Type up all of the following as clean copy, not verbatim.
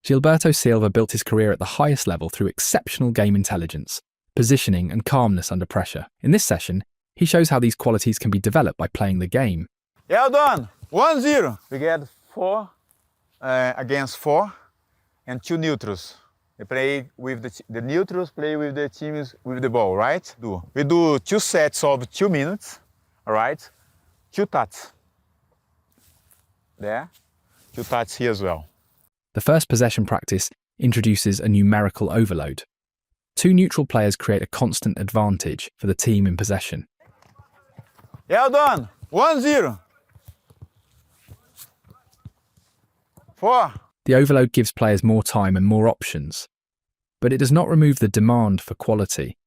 Gilberto Silva built his career at the highest level through exceptional game intelligence, positioning and calmness under pressure. In this session, he shows how these qualities can be developed by playing the game. Well done! 1-0. We get 4 against 4 and 2 neutrals. We play with the neutrals, play with the teams with the ball, right? We do 2 sets of 2 minutes, all right? 2 touches. There, 2 touches here as well. The first possession practice introduces a numerical overload. 2 neutral players create a constant advantage for the team in possession. Well done! 1-0. 4. The overload gives players more time and more options, but it does not remove the demand for quality.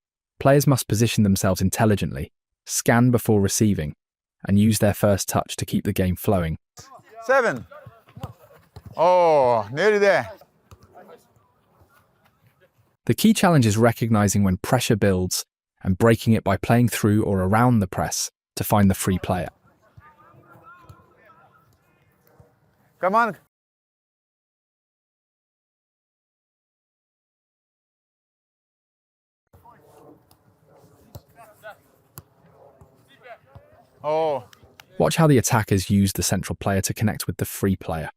Players must position themselves intelligently, scan before receiving, and use their first touch to keep the game flowing. 7. Oh, nearly there. The key challenge is recognizing when pressure builds and breaking it by playing through or around the press to find the free player. Come on. Oh. Watch how the attackers use the central player to connect with the free player.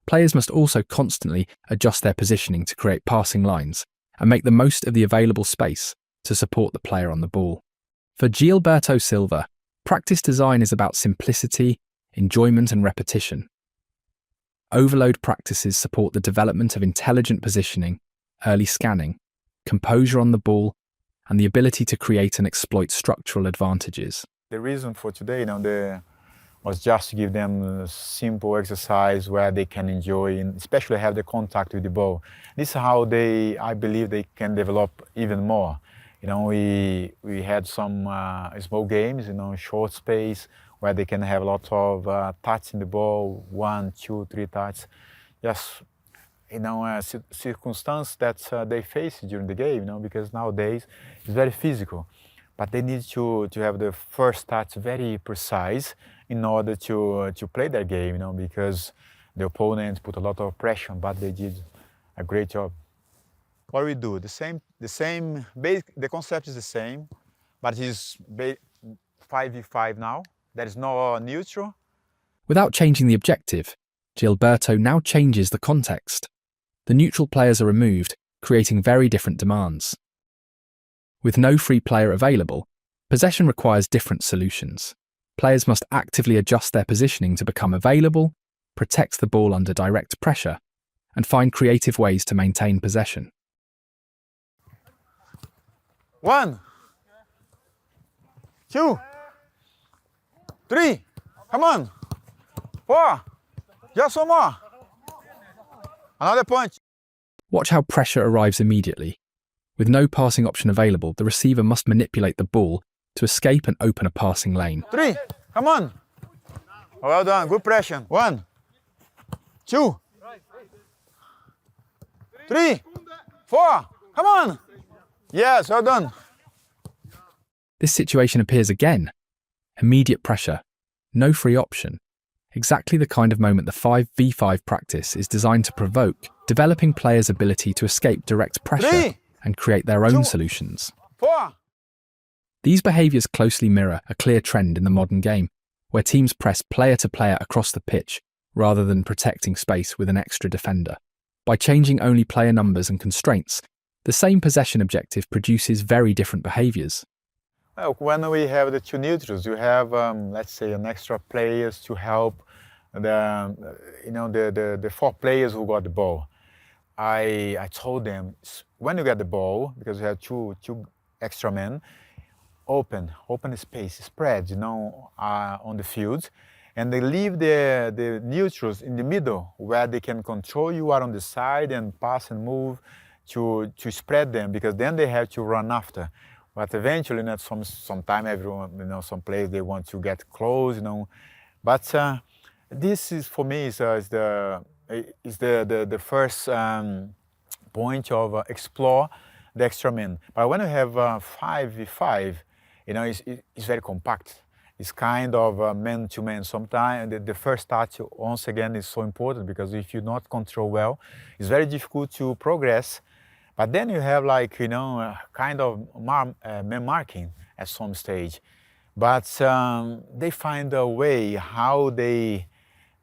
Players must also constantly adjust their positioning to create passing lines and make the most of the available space to support the player on the ball. For Gilberto Silva, practice design is about simplicity, enjoyment and repetition. Overload practices support the development of intelligent positioning, early scanning, composure on the ball, and the ability to create and exploit structural advantages. The reason for today, was just to give them a simple exercise where they can enjoy and especially have the contact with the ball. This is how I believe they can develop even more. We had some small games, short space where they can have a lot of touch in the ball, 1, 2, 3 touch. Just, circumstance that they face during the game, because nowadays it's very physical. But they need to have the first touch very precise in order to play their game, because the opponent put a lot of pressure, but they did a great job. What we do, the concept is the same, but it's 5v5 now. There is no neutral. Without changing the objective, Gilberto now changes the context. The neutral players are removed, creating very different demands. With no free player available, possession requires different solutions. Players must actively adjust their positioning to become available, protect the ball under direct pressure, and find creative ways to maintain possession. 1, 2, 3, come on, 4, just one more. Another point. Watch how pressure arrives immediately. With no passing option available, the receiver must manipulate the ball to escape and open a passing lane. 3, come on. Well done, good pressure. 1, 2, 3, 4, come on. Yes, well done. This situation appears again. Immediate pressure, no free option. Exactly the kind of moment the 5v5 practice is designed to provoke, developing players' ability to escape direct pressure 3, and create their own 2, solutions. 4. These behaviours closely mirror a clear trend in the modern game, where teams press player to player across the pitch rather than protecting space with an extra defender. By changing only player numbers and constraints, the same possession objective produces very different behaviours. Well, when we have the 2 neutrals, you have, let's say, an extra players to help the 4 players who got the ball. I told them, when you get the ball, because we have two extra men, open the space, spread, on the field, and they leave the neutrals in the middle where they can control you are on the side and pass and move to spread them, because then they have to run after. But eventually, sometime everyone, some players they want to get close, But this is for me is the first point of explore the extra men. But when you have 5v5, it's very compact, It's kind of man-to-man. Sometimes the first touch, once again, is so important because if you not control well, it's very difficult to progress. But then you have like, you know, kind of man marking at some stage. But they find a way how they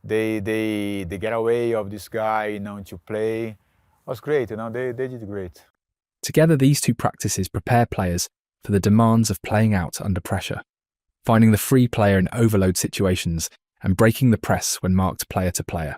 get away of this guy, you know, to play. It was great, you know, they did great. Together, these two practices prepare players for the demands of playing out under pressure, finding the free player in overload situations and breaking the press when marked player to player.